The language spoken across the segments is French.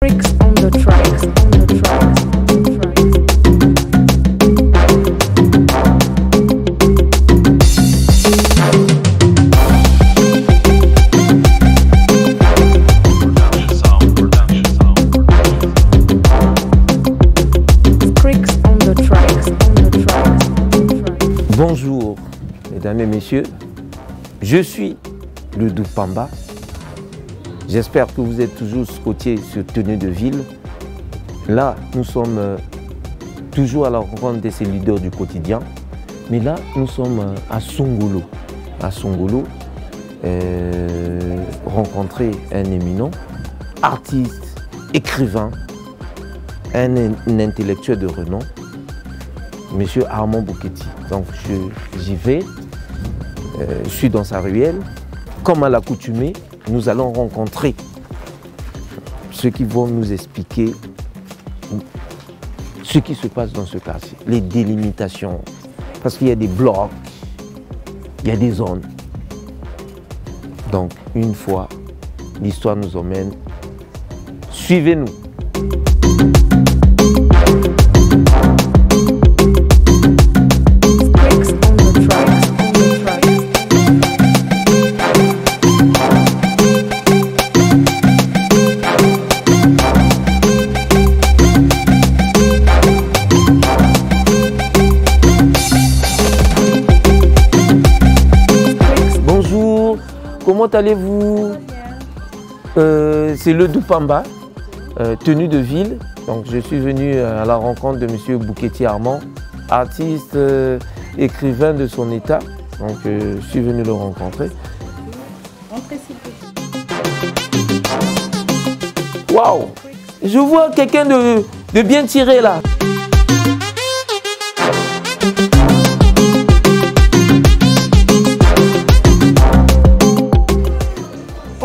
Tricks on the tracks, on the tracks, on the tracks. Tricks on the tracks, on the tracks, on the tracks. Bonjour, mesdames et messieurs. Je suis le Doux Pamba. J'espère que vous êtes toujours scotché sur Tenue de Ville. Là, nous sommes toujours à la rencontre de ces leaders du quotidien. Mais là, nous sommes à Songolo. À Songolo, rencontrer un éminent, artiste, écrivain, un intellectuel de renom, Monsieur Armand Bouquetti. Donc j'y vais, je suis dans sa ruelle. Comme à l'accoutumée, nous allons rencontrer ceux qui vont nous expliquer ce qui se passe dans ce quartier, les délimitations, parce qu'il y a des blocs, il y a des zones. Donc, une fois, l'histoire nous emmène, suivez-nous. Comment allez-vous? C'est le Doux Pamba, Tenue de Ville. Donc je suis venu à la rencontre de M. Bouquetti Armand, artiste, écrivain de son état. Donc je suis venu le rencontrer. Waouh! Je vois quelqu'un de bien tiré là.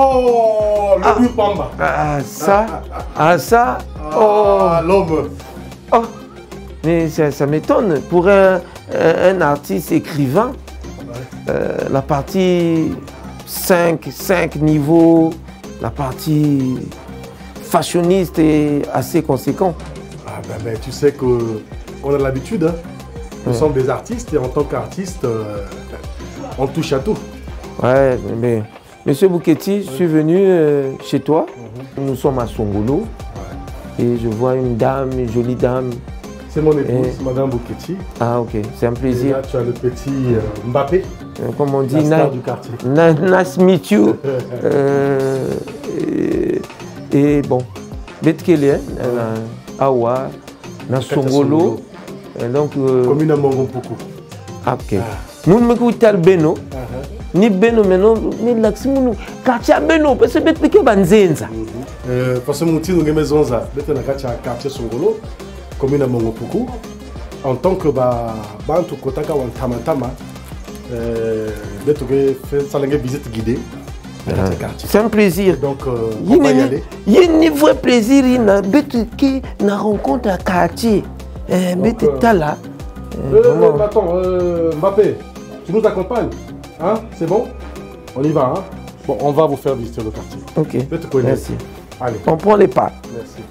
Oh, le Doux Pamba. Ça. Oh, l'homme. Oh, mais ça m'étonne. Pour un artiste écrivain, la partie 5 niveaux, la partie fashioniste est assez conséquente. Ah ben, tu sais qu'on a l'habitude. Hein. Nous sommes des artistes et en tant qu'artistes, on touche à tout. Ouais, mais Monsieur Bouquetti, je suis venu chez toi. Nous sommes à Songolo. Et je vois une dame, une jolie dame. C'est mon épouse, Madame Bouquetti. Ah ok, c'est un plaisir. Et là, tu as le petit Mbappé. Comme on dit, la star du quartier. Nice meet you. Et bon, Betkele, Awa, na Songolo. Donc, commune à Mongompuku. Ok. Nous me écoutons Beno. Ni Beno maintenant, mais l'accent quartier Beno parce que Betkele banzenza. Parce que nous sommes maison ça, Betkele quartier Songolo, commune à Mongompuku. En tant que bantu kotaka wan tamatama, Betkele fait ça une visite guidée. C'est un plaisir. Donc, on va y aller. Il y a un vrai plaisir, il y a une rencontre à quartier. Là. Attends, Mbappé, tu nous accompagnes, hein? C'est bon? On y va, hein? Bon, on va vous faire visiter le quartier. Ok, merci. Allez. On prend les pas. Merci.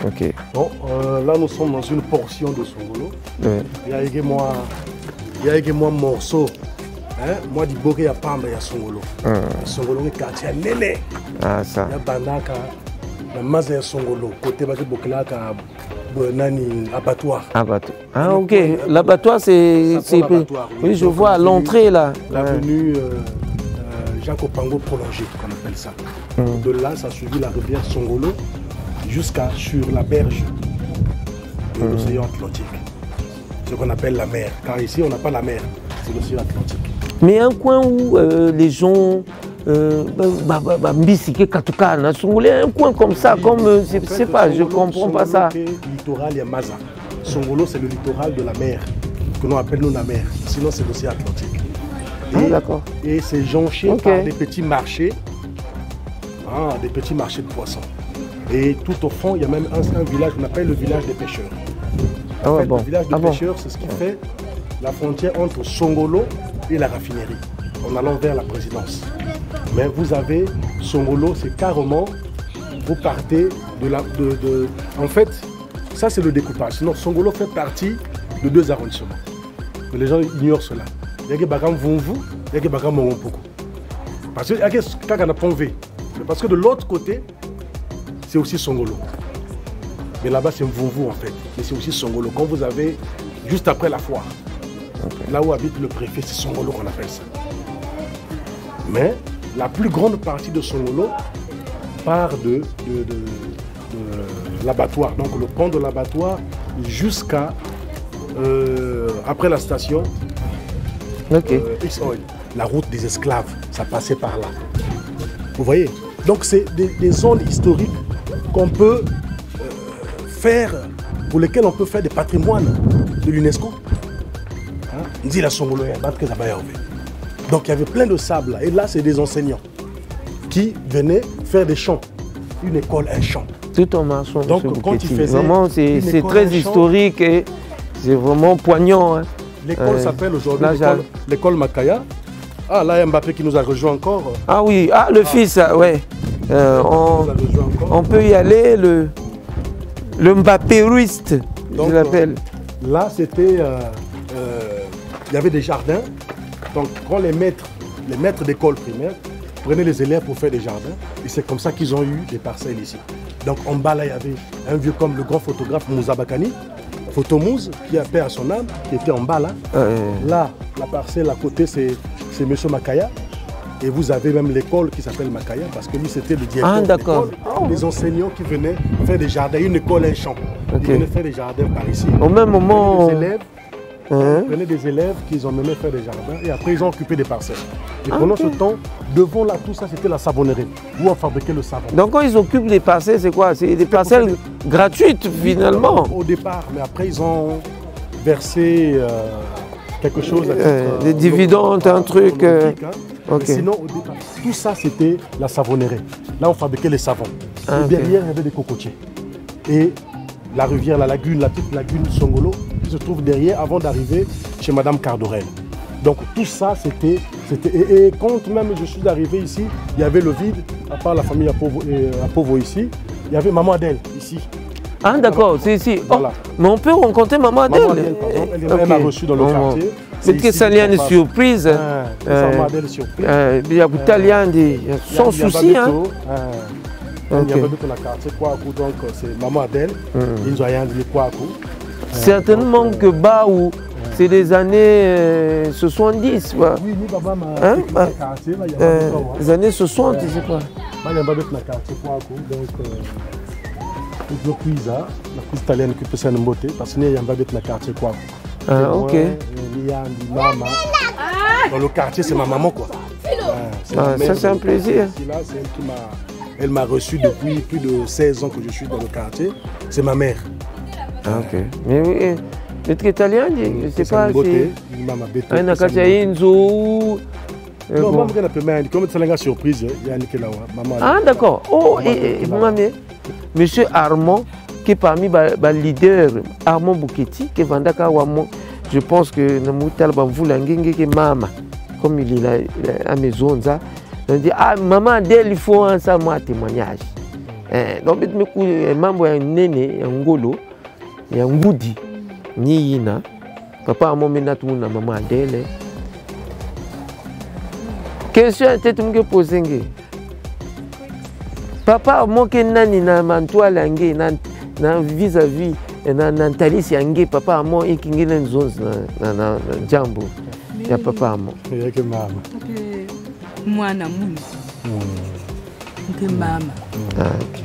Ok. Bon, là nous sommes dans une portion de Songolo. Ouais. Il y a également un morceau. Hein? Moi, du Bokeh, il y a Pamba, il y a Songolo. Songolo, le quartier Néné. Ah, ça. Il y a Bandaka, la masse de Songolo. Côté de Bokelaka, Nani, abattoir. Abattoir. Ah, ok. L'abattoir, c'est. Oui, je vois à l'entrée là. L'avenue Jacques Opango prolongée, qu'on appelle ça. De là, ça suivit la rivière Songolo jusqu'à sur la berge de l'océan Atlantique. Ce qu'on appelle la mer. Car ici, on n'a pas la mer, c'est l'océan Atlantique. Mais un coin où les gens. Mbisike Katuka, un coin comme ça, comme. Je ne sais pas, je ne comprends pas ça. Le littoral, il y a Maza. Songolo, c'est le littoral de la mer, que l'on appelle nous la mer. Sinon, c'est l'océan Atlantique. D'accord. Et c'est jonché par des petits marchés, des petits marchés de poissons. Et tout au fond, il y a même un village qu'on appelle le village des pêcheurs. En fait, le village des pêcheurs, c'est ce qui fait la frontière entre Songolo et la raffinerie, en allant vers la présidence. Mais vous avez Songolo, c'est carrément vous partez en fait, ça c'est le découpage. Sinon, Songolo fait partie de 2 arrondissements. Mais les gens ignorent cela. Il y a que Bagam Vunvu, il y a que Bagam Mongopoko. Parce que il y a que Kakana Ponvé. Parce que de l'autre côté, c'est aussi Songolo. Mais là-bas, c'est Mvunvu en fait. Mais c'est aussi Songolo. Quand vous avez, juste après la foire, là où habite le préfet, c'est Songolo qu'on appelle ça. Mais la plus grande partie de Songolo part de l'abattoir. Donc le pont de l'abattoir jusqu'à après la station X-Oil. La route des esclaves, ça passait par là. Vous voyez? Donc c'est des zones historiques qu'on peut faire, pour lesquelles on peut faire des patrimoines de l'UNESCO. Dit la Songolo, donc il y avait plein de sable là. Et là, c'est des enseignants qui venaient faire des chants. Une école, un chant. Tout en marchant. Donc quand ils faisaient. Vraiment, c'est très historique et c'est vraiment poignant. Hein. L'école s'appelle aujourd'hui l'école Makaya. Ah, là, il y a Mbappé qui nous a rejoint encore. Ah oui, le fils, ouais. On peut y aller, le Mbappéruiste, je l'appelle. Là, c'était. Il y avait des jardins. Donc, quand les maîtres d'école primaire prenaient les élèves pour faire des jardins, et c'est comme ça qu'ils ont eu des parcelles ici. Donc, en bas, là, il y avait un vieux comme le grand photographe Moussa Bakani, Photomouz, qui a paix à son âme, qui était en bas là. Là, la parcelle à côté, c'est M. Makaya. Et vous avez même l'école qui s'appelle Makaya, parce que lui, c'était le directeur de l'école. Les enseignants qui venaient faire des jardins, une école, un champ. Ils venaient faire des jardins par ici. Au même moment... Les élèves, ils prenaient des élèves qu'ils emmenaient faire des jardins et après ils ont occupé des parcelles. Et pendant ce temps, devant là, tout ça, c'était la savonnerie, où on fabriquait le savon. Donc quand ils occupent des parcelles, c'est quoi? C'est des parcelles gratuites finalement? Au départ, mais après ils ont versé quelque chose. Des dividendes, un truc. Sinon, au départ, tout ça, c'était la savonnerie. Là, on fabriquait les savons. Et derrière, il y avait des cocotiers. Et la rivière, la lagune, la petite lagune Songolo, qui se trouve derrière avant d'arriver chez Madame Cardorel. Donc tout ça, c'était... Et quand même je suis arrivé ici, il y avait le vide, à part la famille Apovo ici, il y avait Maman Adèle ici. Ah d'accord, c'est ici. Voilà. Mais on peut rencontrer Maman Adèle. Maman Adèle, par exemple, elle m'a reçu dans le quartier. C'est que ça y a une surprise. Maman Adèle surprise. Il y a sans souci. Il y avait d'autres dans le quartier, donc c'est Maman Adèle. Ils nous ont dit quoi. Certainement que bas où c'est des années 70. Oui, ni Baba m'a quartier, là, il y a les années 60, je sais pas. Il y a d'autres dans le quartier, donc la cuisine italienne qui peut s'en beauté, parce qu'il y a d'autres dans le quartier, ok. Dans le quartier, c'est ma maman, quoi. Ça, c'est un plaisir. Elle m'a reçu depuis plus de 16 ans que je suis dans le quartier. C'est ma mère. Ah, ok. Mais oui, l'être italien, je ne sais pas si... Un Inzo... Non, maman, comme c'est une surprise, il y a une maman. Ah, d'accord. Oh, et maman, monsieur Armand, qui est parmi les leaders, Armand Buketi, qui est Vandaka Wamo, je pense que Namoutal Bamvoulangue, qui est maman, comme il est à la maison, on dit, ah, maman Adèle, il faut un témoignage. Donc, il y a un membre, un néné, un ngolo, il y a un goudi, ni yina. Papa a moment tout le monde, maman Adèle. Question à tête me poser. Papa a manqué nani na mantua langue na vis-à-vis na nantalis yangue papa a manqué kingine zones na jambo. Ya papa a manqué. Il y a que maman. Moi na moun. Que maman. Ah ok.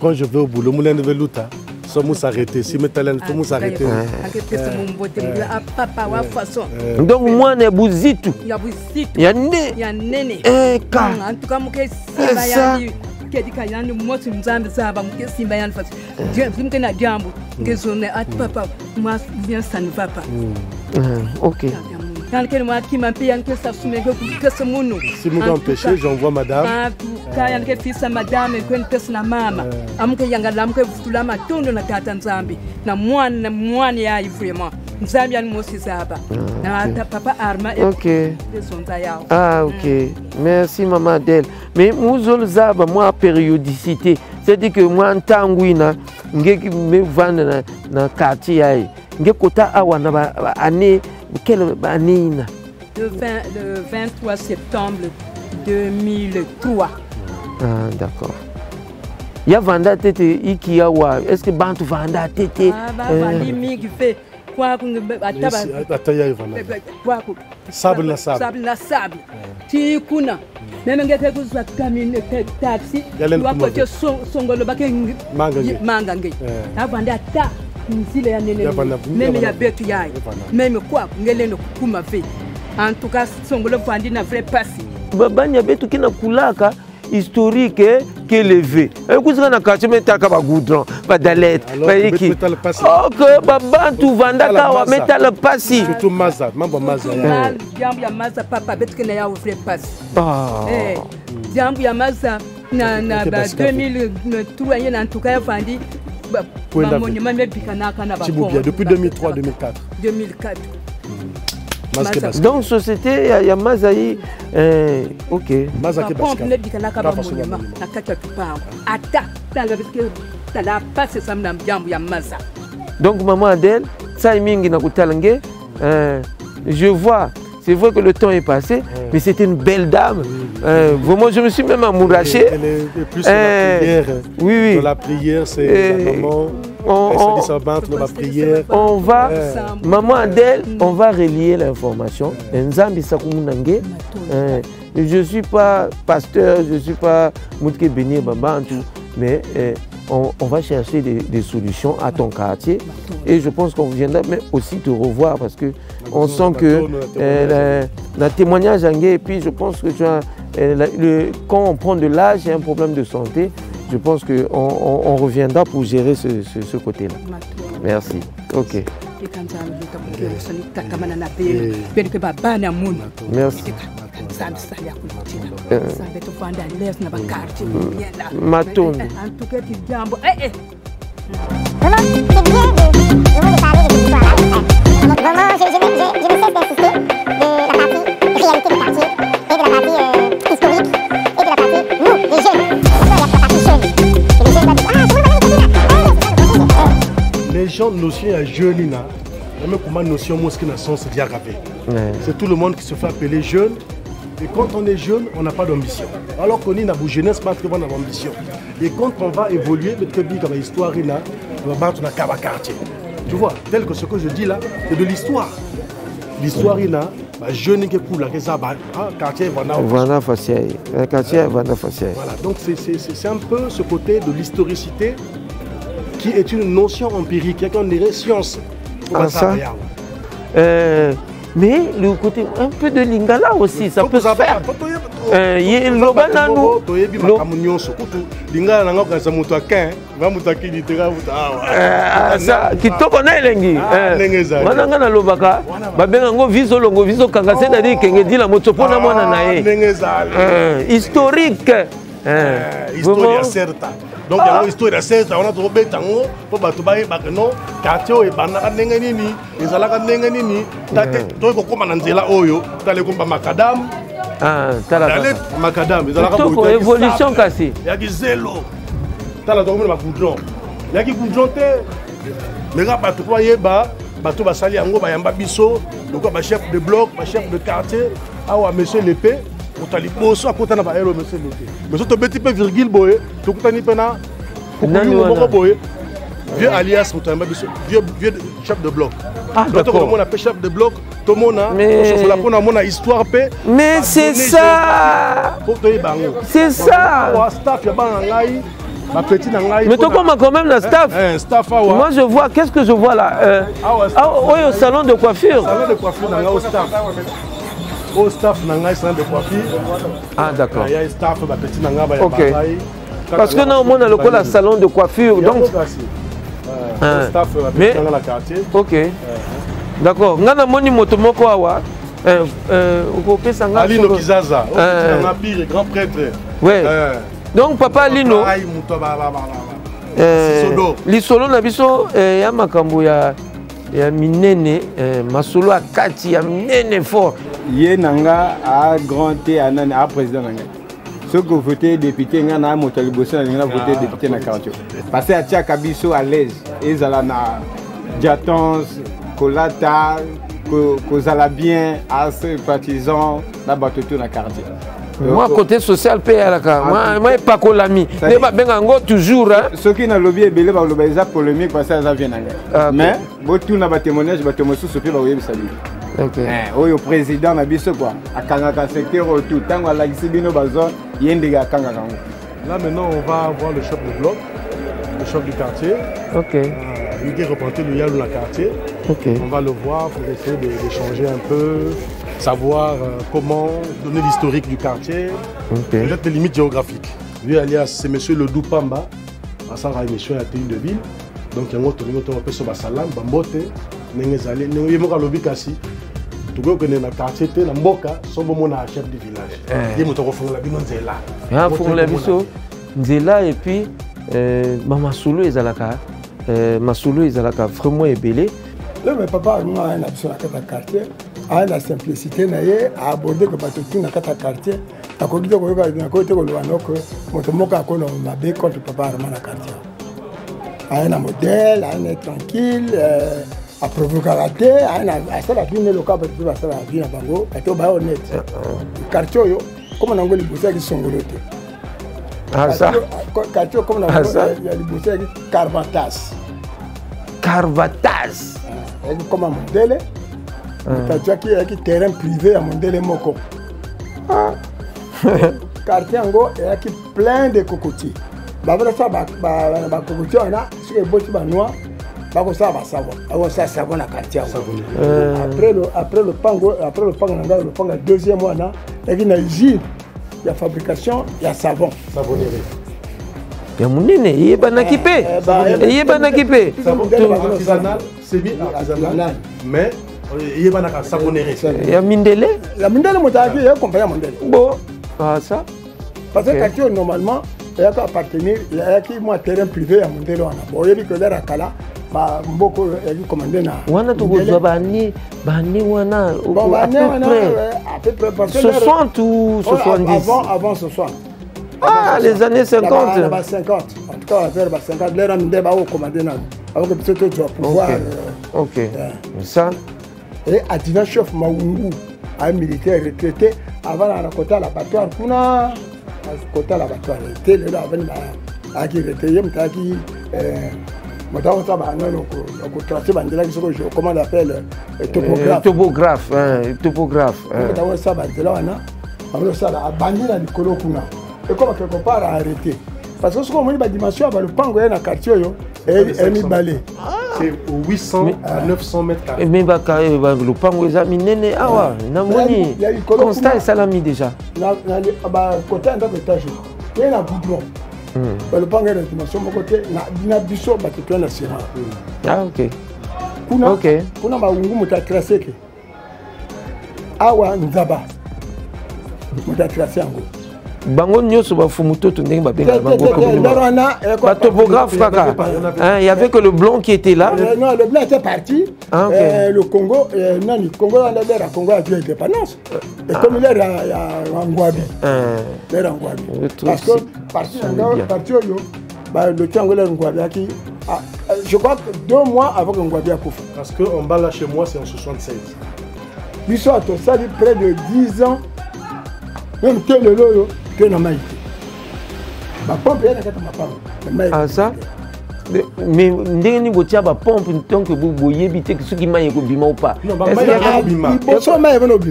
Quand je vais au boulot, moulin de velouta. Sommes s'arrêter. Si mes talents, faut nous arrêter. Donc moi ne bouzitu. Il y a né. Il y a néné. En tout cas, moi que simba yani kedika yani moto nzambe zaba moi que simba yani fasi. Dieu me na jambo que zone at papa moi bien ça ne va pas. OK. Quand quelqu'un m'a qui m'a payé que ça soumet que ce mono. Si vous empêchez, j'envoie madame. Quand il y a quelque fils à madame et une personne à maman. Amke yanga lamke futula matondo na tata nzambe. Na mwana ya vraiment. Zambian Mosizaba. Papa Arma et Ok. son taillard. Ah, ok. Merci, maman Adèle. Mais Mouzol Zaba, moi, périodicité. C'est-à-dire que moi, en temps où je me vends dans le quartier, je kota awa na année, quelle année? Le 23 septembre 2003. Ah, d'accord. Il y a Vanda Tete Ikiawa. Est-ce que Bantu Vanda Tete? Ah, Vandi Mig fait quoi? Sable na sable. Sable na sable. Tikuna. Même ngeke kuzwa kamine taxi. Wakote songolo bake mangange. Avanda ta nzile ya nene. Même ya betu yayi. Même quoi ngeleno kuma ve. En tout cas songolo vandi na vrai passé. Babanya betu kina kulaka historique qui élevé. Et vous savez na quartier metaka ba goudron, ba dalet, ba iki. OK, baba tu vanda ka wa metal pasi. Surtout Maza, mambo Maza. Jambo ya Maza papa betu kina ya vrai passé. Ah. Jambo ya Maza na 2003 en tout cas vandi monument mebikana kana ba. Depuis 2003-2004. 2004. Donc société ya Mazaï OK. Maza ke Basket. Donc maman Adèle, ça mingi na kutalange, je vois. C'est vrai que le temps est passé, mais c'était une belle dame. Vraiment, je me suis même amouraché. Elle est plus dans la prière. Oui. Dans la prière, c'est la maman. La prière. On va, maman Adèle, on va relier l'information. Je ne suis pas pasteur, je ne suis pas Moutke Béni Baba, mais on va chercher des solutions à ton quartier. Et je pense qu'on viendra mais aussi te revoir parce qu'on sent que le témoignage et puis je pense que tu as, quand on prend de l'âge, il y a un problème de santé. Je pense qu'on reviendra pour gérer ce côté-là. Merci. OK. Merci. Maton. Les gens notion à jeune, même comment notion mosquée n'a sens diaravé. C'est tout le monde qui se fait appeler jeune. Et quand on est jeune, on n'a pas d'ambition. Alors qu'on est dans la jeunesse, pas qu'on a d'ambition. Et quand on va évoluer, comme l'histoire, on va battre dans le quartier. Tu vois, tel que ce que je dis là, c'est de l'histoire. L'histoire, il y a jeune qui est pour la quartier Vana Fassiaï. Quartier Vana Fassiaï. Voilà, donc c'est un peu ce côté de l'historicité qui est une notion empirique, qui est une science. Ça. Mais le côté un peu de lingala aussi, ça peut se faire. Qui te connaît lengi. Wananga na lobaka, babenga ngo viso longo viso kanga c'est-à-dire que ngedi la moto pona mwana na ye. Historique. Histoire certa. Donc il y a une histoire certa, on a trouvé tango pour batubaye bakeno, quartier et banaka ndenge nini, ezalaka ndenge nini, to ko koma na nzela oyo, tale ko makadam. Ah, tala. Makadam, ezalaka ko évolution kasi. Ya gizelo. Tala to ko goudron. Ya ki goudron te. Les gars batu ko yeba, batu basali yango bayamba biso, donc ba chef de bloc, ba chef de quartier, awa monsieur l'épée. Otali boso akota na ba héros monsieur l'épée. Mais to beti pe virgule boye, to kutani pena. Vieux alias, vieux chef de bloc. Ah, d'accord. On appelle chef de bloc. Tout le monde a histoire. Mais c'est ça. C'est ça. Mais toi, comment quand même la staff? Moi, je vois, qu'est-ce que je vois là? Au salon de coiffure. Salon de coiffure, au staff. Au staff, salon de coiffure. Ah, d'accord. Il y a un staff, petit nanga, ok. Parce que nous, on a le salon de coiffure. Donc, staff, mais, dans la quartier. Ok. D'accord. Nous avons un motomoko awa. Alino Kizaza, un grand prêtre. Ouais. Donc, papa Lino. Lisolo na biso ya makambo ya ya minene masolo akati ya minene fort ye nanga a grand T anani a président nanga ceux que voté député nga na moto liboso na nga voté député na quartier parce que atia kabiso à l'aise ezala na diatons kolata kozala bien à sympathisants na batoto na quartier. Moi côté social pe alaka moi pas kolami ne ba benga ngo toujours ce qui na lobby ebele ba loba eza polémique parce que ça vient nanga mais botu na ba témoignage ba témoignage so pe ba oyebi sabi OK oyo président na biso quoi akanga ka secteur tout tango la gisibino bazon yende ga kanga kango. Là maintenant on va voir le chef de bloc, le chef du quartier. OK. Il est représenté le Yalou la quartier. OK. On va le voir pour essayer d'échanger un peu, savoir comment donner l'historique du quartier, peut-être les limites géographiques. Lui alias c'est monsieur Ledou Pamba, à Sarah monsieur à Pays de Ville. Donc il y a un autre peu sur Basalam, Bambote, Nengezali, Nengemoka Lobikasi. Tout le monde quartier, na Mboka, son bon chef du village. Il y a un la bino Nzela. Ah, pour la biso Nzela et puis Mama Soulou ezalaka. Masolo ezalaka vraiment ebelé. Là mais papa nous a un option à quartier, a la simplicité naie à aborder que batutu na kata quartier. Ta ko gido ko na ko te ko lwa no ko moto moka ko no mabe contre papa arma na quartier. A un modèle, a un tranquille, a provocateur, a un ça la vie le cas pour ça la vie na bango, a to ba honnête. Quartier yo comme na ngoli bosa ki songolote. Ah ça. Quartier comme na ngoli ya bosa ki Carvatas. Carvatas. Comme un modèle, tu as qui terrain privé à modèle moko. Quartier ango et qui plein de cocotiers. Bah voilà ça, bah cocotiers on a sur les bottes noires. Bah comme ça, bah savon. Alors ça savon à quartier. Après le pango, le pango deuxième mois là, il y a une usine, il y a fabrication, il y a savon. Savonnerie. Ya munene yeba kipe yeba kipe artisanal c'est bien artisanal mais yeba na savonnerie ya mindele motaki ya compagnie mondele bon ça parce que quartier normalement il y a qu'à appartenir il y a qui moi terrain privé à mondele wana bon yebi que là kala ba mboko ya commandé na wana to go bani wana à peu près 60 ou 70 avant 60. Ah, les années 50. 50. En tout cas, vers 50, les rames de Bao commandé avec le petit tu vas pouvoir. Ok. Ça. Et adjudant chef Maungu, un militaire retraité, avant la côté l'abattoir, kuna côté l'abattoir. Était là avant qui retraité, m'taki Madame Taba, non, on trace bandela qui se comment on appelle topographe. Topographe. Madame ça bandela wana, alors ça la bandela du colo kuna. Et comme quelque part à arrêter. Parce que ce qu'on dit, la dimension, le pango est dans le quartier, est mis balai. C'est 800 à 900 mètres carrés. Mais le pango est minene, ah ouais, constat et salami déjà. Côté d'un étage, il y a un goudron. Le pango est dans la dimension, mon côté, il y a un biseau, il y a un assurant. Ah, ok. Ok. Pour nous, on a tracé. Ah ouais, nous avons. On a tracé en gros. Bango nyonso ba fumuto to ndenge ba benga bango ba topographe kaka. Il y avait que le blanc qui était là. Non, le blanc était parti. Le Congo, non, le Congo on a l'air à Congo a dû indépendance. Et comme il est à Ngwabi. Parce que parti yo ba le temps là Ngwabi qui je crois que 2 mois avant que Ngwabi a coupé. Parce que en bas là chez moi c'est en 76. Lui soit ça dit près de 10 ans. Même que le loyo que na maïté. Ma pompe est dans ma pompe. Ah ça. Mais ndenge ni botia ba pompe tant que vous voyez bité que ce qui maïe ko bima ou pas. Non, ba maïe bima.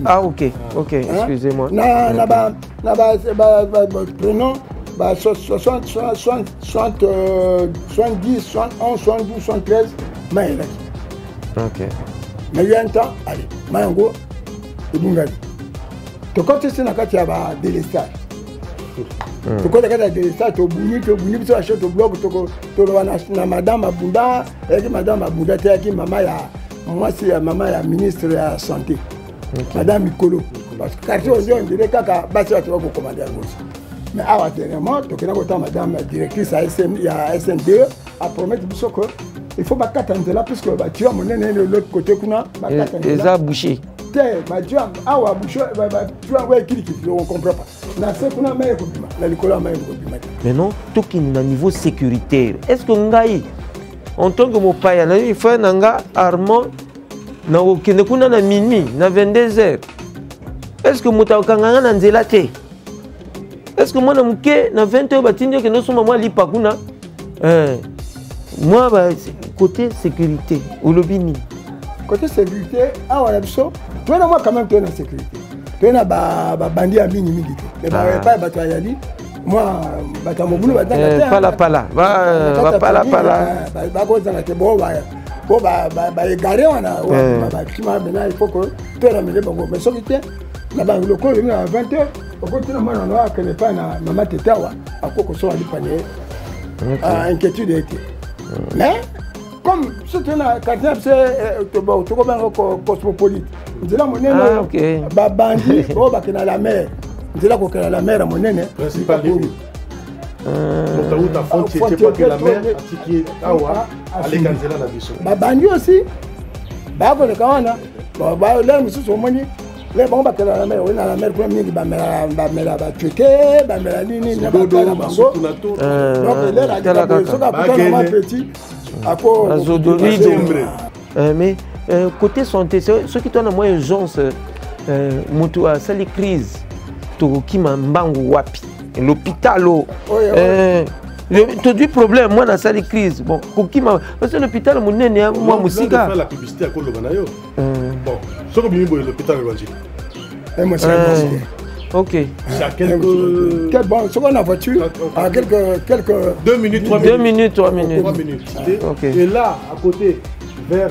Ah OK, excusez-moi. Prenons 60 70 71 72 73 maïe là. OK. Mais il y a un temps, allez, maïngo et bungali. Quand tu es dans le cas de délestage, tu connais le cas de délestage, tu es acheté au bloc, tu es madame Abunda, et madame Abunda, tu es maman, moi c'est maman la ministre de la santé, madame Mikolo. Parce que quartier on dirait que tu vas commander à gauche. Mais avant dernièrement, tu connais madame directrice à SNDE a promis que il faut bakata nzela puisque tu as monene de l'autre côté kuna bakata nzela. Eza bouché. Tu as awa bouché tu as ouais qui on comprend pas. Na se kuna mais ko bima, na likola mais ko bima. Mais non, tout qui na niveau sécuritaire. Est-ce que ngai en tant que mopaya na il faut nanga Armand na okende kuna na minuit na 22h. Est-ce que motakanga na nzela te? Est-ce que moi na muke na 20h batindio que nous sommes moi lipa kuna moi bah, côté sécurité au lobini. Côté sécurité, ah ouais biso, toi moi quand même tu es en sécurité. Tu es na bandi à mini milité. Mais pas bato yali. Moi bato mobulu batanga pala ba ko zanga te bo égaré wana ba kima maintenant il faut que tu ramènes bango mais sécurité na ba le ko à 20h au côté na mwana na que ne pas na mama tetawa akoko so ali pané inquiétude était. Mais comme c'est un quartier c'est cosmopolite. Nzela monene ba bandi o ba kena la mer. Nzela ko kena la mer monene principalement. Motaouta frontière c'est pas que la mer atiki awa ale kanzela na biso. Ba bandi aussi ba ko le kawana ba le mususu omoni le bon ba kena la mer on a la mer pour mingi ba mera ba tuete ba mera nini na ba bango. Donc le la so ka putain de petit mais côté santé, ceux qui ont moins urgence, moto a sali crise, to qui m'ambangu wapi, l'hôpital, tu dis problème, moi dans sali crise, bon, qui m'a, parce que l'hôpital mon nez, moi musica. La publicité à Kolobanayo. Bon, ce que vous l'hôpital ok. C'est à quelques. Bon, ce qu'on a voiture, à quelques 2 minutes, 3 minutes. 3 minutes. Okay. Et là, à côté, vers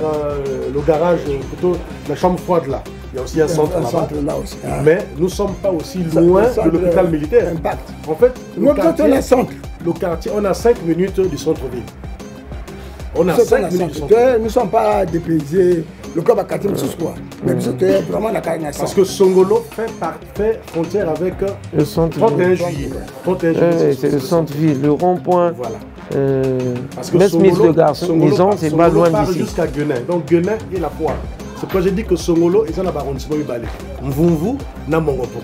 le garage, plutôt la chambre froide là, il y a aussi un centre là aussi. Mais nous ne sommes pas aussi loin de l'hôpital militaire. Impact. En fait, le quartier, on a 5 minutes du centre-ville. On a 5 minutes du centre-ville. Nous ne sommes pas dépaysés. Le corps va quartier, mais c'est quoi? Mais c'était vraiment la carrière. Parce que Songolo fait frontière avec le centre 31 juillet. C'est le centre-ville, le rond-point. Voilà. Parce que Songolo, de garçon, disons, c'est pas loin d'ici. Jusqu'à Guenin. Donc Guenin et la Poire. C'est pourquoi j'ai dit que Songolo est dans l'arrondissement Ibalé. Mvumvu, Namongopo.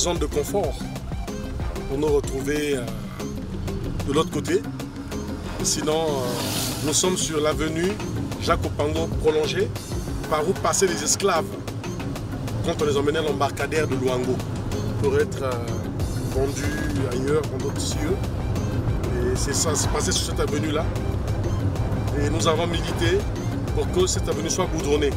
De confort pour nous retrouver de l'autre côté. Sinon, nous sommes sur l'avenue Jacques Opango prolongée, par où passaient les esclaves quand on les emmenait à l'embarcadère de Luango pour être vendus ailleurs, dans d'autres cieux. Et c'est ça, c'est passé sur cette avenue-là. Et nous avons milité pour que cette avenue soit goudronnée.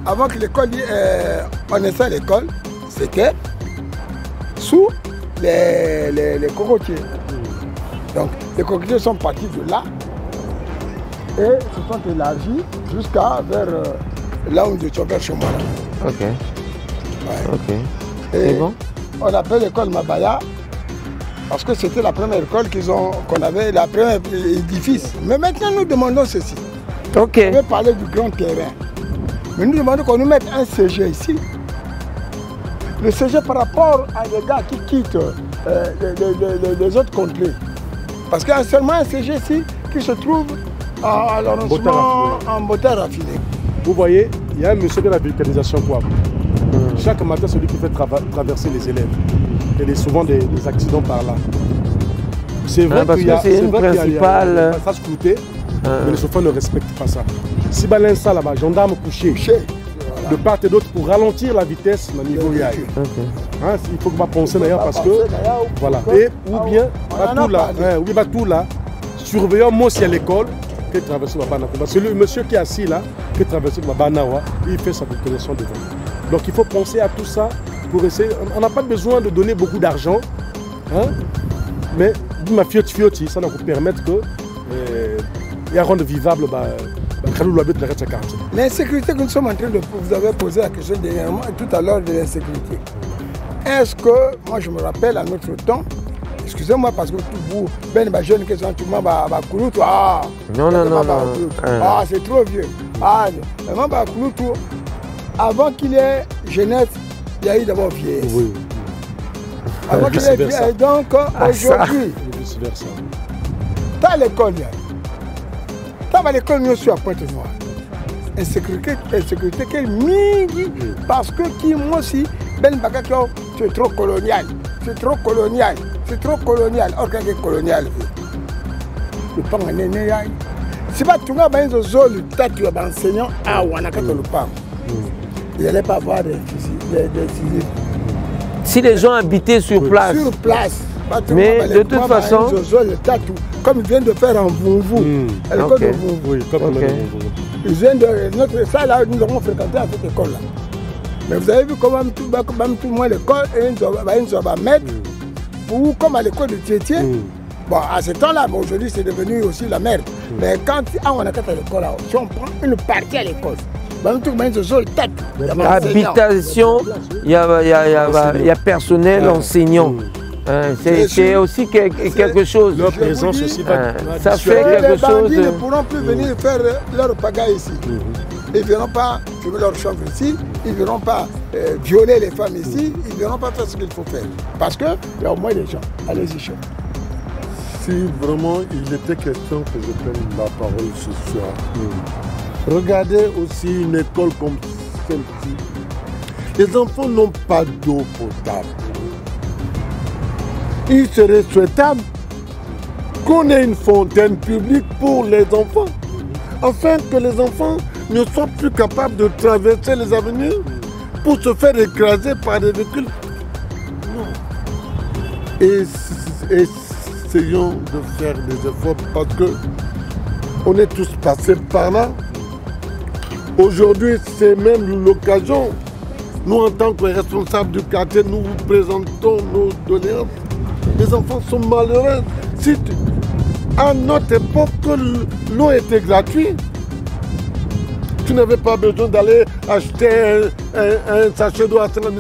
Avant que l'école, on ait fait l'école, c'était sous les cocotiers. Donc les cocotiers sont partis de là et se sont élargis jusqu'à vers là où je suis vers chez moi. Ok. Ouais. Ok. Et bon? On appelle l'école Mabaya parce que c'était la première école qu'on avait, la première édifice. Mais maintenant nous demandons ceci. Ok. On veut parler du grand terrain. Mais nous demandons qu'on nous mette un CG ici. Le CG par rapport à des gars qui quittent les autres contrées. Parce qu'il y a seulement un CG ici qui se trouve à l'arrondissement en Botter raffiné. Vous voyez, il y a un monsieur de la vulcanisation Poivre. Chaque matin, celui qui fait traverser les élèves. Il y a souvent des accidents par là. C'est vrai qu'il y a un passage clouté, Mais les chauffeurs ne respectent pas ça. Si balin ça là-bas, gendarme couché, de part et d'autre pour ralentir la vitesse au niveau IAI. Hein, il faut que va penser d'ailleurs parce que voilà. Et ou bien tout là, surveillant moi si à l'école que traverser Babana. Parce que le monsieur qui est assis là, qui traverse Babanawa, il fait sa déclaration devant. Donc il faut penser à tout ça pour essayer. On n'a pas besoin de donner beaucoup d'argent, hein, mais ma fioti, ça va vous permettre que y a rendre vivable l'insécurité que nous sommes en train de... Vous avez posé la question dernièrement, tout à l'heure de l'insécurité. Est-ce que, moi je me rappelle à notre temps, excusez-moi parce que vous, ben les jeunes qui sont tout le monde, non, c'est trop vieux. Avant qu'il y ait jeunesse, il y a eu d'abord vieillesse. Oui. Avant qu'il y ait vieillesse, donc aujourd'hui, dans l'école, dans l'école, nous sommes à Pointe-Noire. Insécurité qui mingi parce que qui moi aussi, ben bagakio, c'est trop colonial. C'est trop colonial. C'est trop colonial. Or, qu'est-ce que c'est colonial? Le pan en est si pas tu vas dans une zone, tu as enseignant à Wanaka le pan. Il n'allait pas avoir des civils. Si les gens habitaient sur place. Sur place. Mais de toute façon. Comme ils viennent de faire en Vouvou. L'école de Vouvou. Oui, comme ils viennent de notre salle là, nous avons fréquenté à cette école là. Mais vous avez vu comment tout le monde l'école et ils va mettre pour comme à l'école de Tietie. Bon, à ce temps-là, mais aujourd'hui c'est devenu aussi la merde. Mais quand on a à l'école là, si on prend une partie à l'école, habitation, il y a personnel enseignant. C'est aussi quelque chose. Leur présence aussi ça fait quelque chose. Les bandits ne pourront plus venir faire leur pagaille ici. Ils ne verront pas fumer leur chambre ici, ils ne verront pas violer les femmes ici, ils ne verront pas faire ce qu'il faut faire. Parce qu'il y a au moins des gens. Allez-y, chef. Si vraiment il était question que je prenne la parole ce soir, regardez aussi une école comme celle-ci. Les enfants n'ont pas d'eau potable. Il serait souhaitable qu'on ait une fontaine publique pour les enfants, afin que les enfants ne soient plus capables de traverser les avenues pour se faire écraser par des véhicules. Non. Et essayons de faire des efforts parce que on est tous passés par là. Aujourd'hui, c'est même l'occasion. Nous, en tant que responsables du quartier, nous vous présentons nos doléances. Les enfants sont malheureux. Si à notre époque, l'eau était gratuite, tu n'avais pas besoin d'aller acheter un sachet d'eau à 50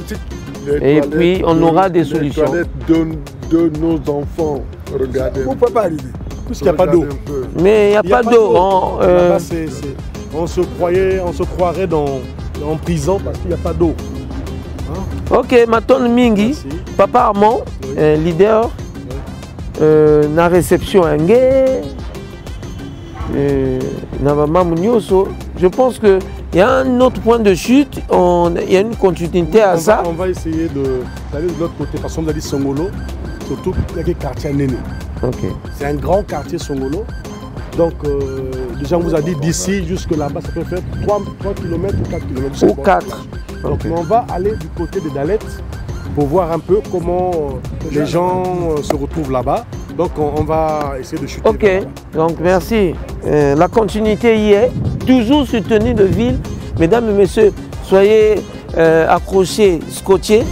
000. Et puis, on aura des solutions. De nos enfants, regardez. Vous ne pouvez pas arriver. Puisqu'il n'y a pas d'eau. Mais il n'y a pas d'eau. On se croirait en prison parce qu'il n'y a pas d'eau. Ok, Maton Mingi, merci. Papa Armand, leader, na réception je pense qu'il y a un autre point de chute, il y a une continuité à ça. On va essayer d'aller de l'autre côté, parce qu'on a dit Songolo, surtout il y a des quartiers Néné. C'est un grand quartier Songolo. Donc, déjà, on vous a dit d'ici jusque là-bas, ça peut faire 3 km ou 4 km. Ou 4. Donc, on va aller du côté de Dalet pour voir un peu comment les gens se retrouvent là-bas. Donc, on va essayer de chuter. Ok, donc merci. La continuité y est, toujours soutenu de ville. Mesdames et messieurs, soyez accrochés, scotchés.